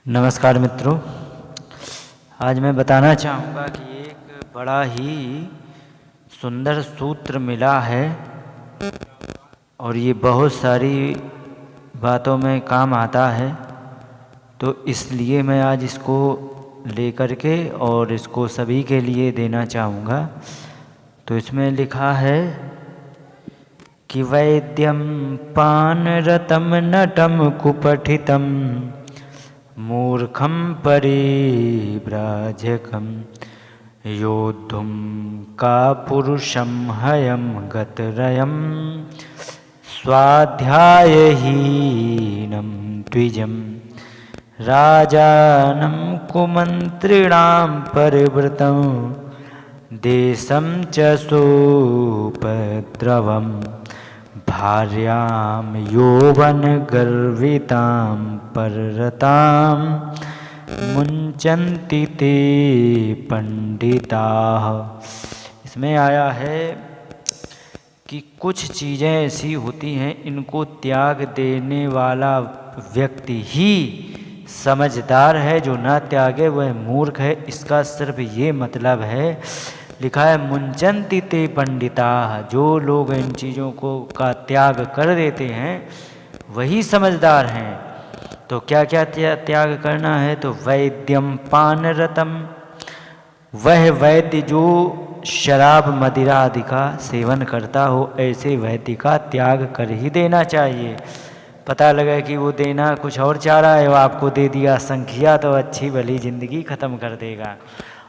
नमस्कार मित्रों, आज मैं बताना चाहूँगा कि एक बड़ा ही सुंदर सूत्र मिला है और ये बहुत सारी बातों में काम आता है। तो इसलिए मैं आज इसको लेकर के और इसको सभी के लिए देना चाहूँगा। तो इसमें लिखा है कि वैद्यम पानरतम नटम कुपठितम मूर्खम परिव्राजकम योद्धुम का पुरुषम हयम गतरयम स्वाध्यायहीनम द्विजम राजानं कुमंत्रिणां परिवृतं देशं च सोपद्रवं भार्यां यौवनगर्वितां पररतां मुञ्चन्ति ते पंडिताः। इसमें आया है कि कुछ चीज़ें ऐसी होती हैं, इनको त्याग देने वाला व्यक्ति ही समझदार है, जो ना त्यागे वह मूर्ख है। इसका सिर्फ ये मतलब है, लिखा है मुंचन्ति ते पंडिता, जो लोग इन चीज़ों को का त्याग कर देते हैं वही समझदार हैं। तो क्या क्या त्याग करना है? तो वैद्यम पानरतम, वह वैद्य जो शराब मदिरा आदि का सेवन करता हो, ऐसे वैद्य का त्याग कर ही देना चाहिए। पता लगा कि वो देना कुछ और चाह रहा है, वो आपको दे दिया संख्या, तो अच्छी भली जिंदगी खत्म कर देगा।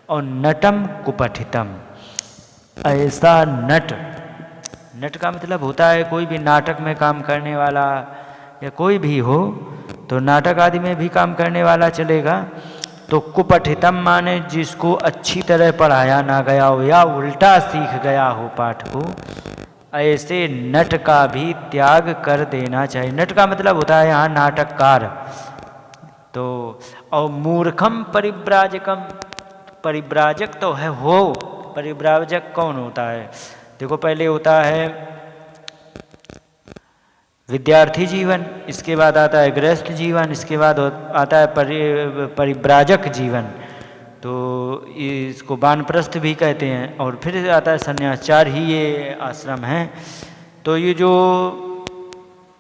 और नटम कुपठितम, ऐसा नट का मतलब होता है कोई भी नाटक में काम करने वाला या कोई भी हो, तो नाटक आदि में भी काम करने वाला चलेगा। तो कुपठितम माने जिसको अच्छी तरह पढ़ाया ना गया हो या उल्टा सीख गया हो पाठ को, ऐसे नट का भी त्याग कर देना चाहिए। नट का मतलब होता है यहाँ नाटककार। तो और मूर्खम परिव्राजकम, परिव्राजक तो है हो, परिव्राजक कौन होता है? देखो, पहले होता है विद्यार्थी जीवन, इसके बाद आता है गृहस्थ जीवन, इसके बाद आता है परिव्राजक जीवन, तो इसको वानप्रस्थ भी कहते हैं, और फिर आता है संन्यास। चार ही ये आश्रम हैं। तो ये जो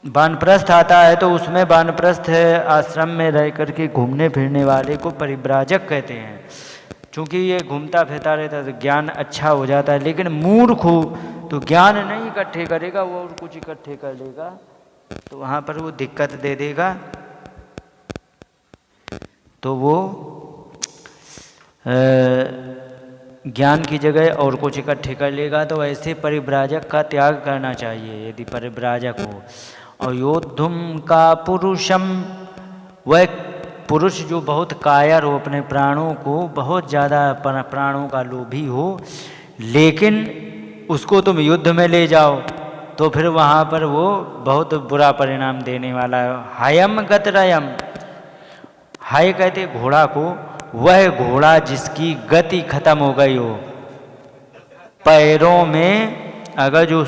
वानप्रस्थ आता है, तो उसमें वानप्रस्थ आश्रम में रह करके घूमने फिरने वाले को परिव्राजक कहते हैं, क्योंकि ये घूमता फिरता रहता है तो ज्ञान अच्छा हो जाता है। लेकिन मूर्ख हो तो ज्ञान नहीं इकट्ठे करेगा, वो और कुछ इकट्ठे कर लेगा, तो वहाँ पर वो दिक्कत दे देगा। तो वो ज्ञान की जगह और कुछ इकट्ठे कर लेगा। तो ऐसे परिव्राजक का त्याग करना चाहिए यदि परिव्राजक हो। और योद्धुम का पुरुषम, वह पुरुष जो बहुत कायर हो, अपने प्राणों को बहुत ज़्यादा प्राणों का लोभी हो, लेकिन उसको तुम युद्ध में ले जाओ तो फिर वहाँ पर वो बहुत बुरा परिणाम देने वाला है। हयम गतरयम, हाय कहते घोड़ा को, वह घोड़ा जिसकी गति खत्म हो गई हो, पैरों में अगर जो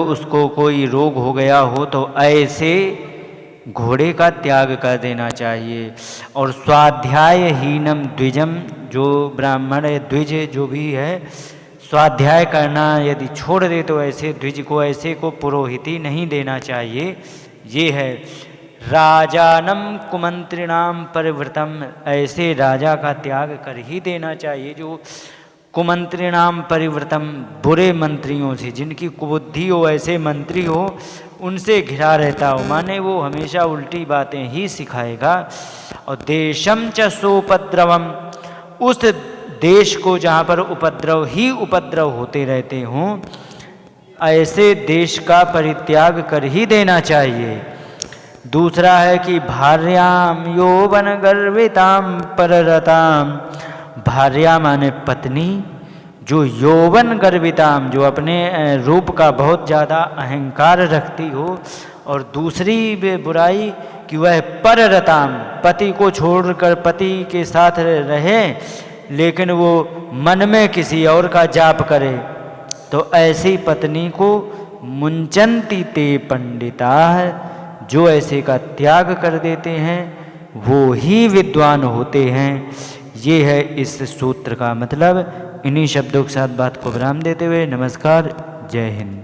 उसको कोई रोग हो गया हो, तो ऐसे घोड़े का त्याग कर देना चाहिए। और स्वाध्यायहीनम द्विजम, जो ब्राह्मण द्विज जो भी है, स्वाध्याय करना यदि छोड़ दे तो ऐसे द्विज को, ऐसे को पुरोहिती नहीं देना चाहिए। ये है राजानम कुमंत्रिणाम परिवृतम, ऐसे राजा का त्याग कर ही देना चाहिए, जो कुमंत्रिणाम परिवृतम, बुरे मंत्रियों से, जिनकी कुबुद्धि हो, ऐसे मंत्री हो उनसे घिरा रहता हो, माने वो हमेशा उल्टी बातें ही सिखाएगा। और देशम च सोपद्रवम, उस देश को जहाँ पर उपद्रव ही उपद्रव होते रहते हों, ऐसे देश का परित्याग कर ही देना चाहिए। दूसरा है कि भार्याम यौवन गर्विताम पररताम, भार्या माने पत्नी, जो यौवन गर्विताम, जो अपने रूप का बहुत ज़्यादा अहंकार रखती हो। और दूसरी बुराई कि वह पररताम, पति को छोड़कर पति के साथ रहे लेकिन वो मन में किसी और का जाप करे, तो ऐसी पत्नी को मुंचन्ति ते पंडिता, जो ऐसे का त्याग कर देते हैं वो ही विद्वान होते हैं। ये है इस सूत्र का मतलब। इन्हीं शब्दों के साथ बात को विराम देते हुए नमस्कार, जय हिंद।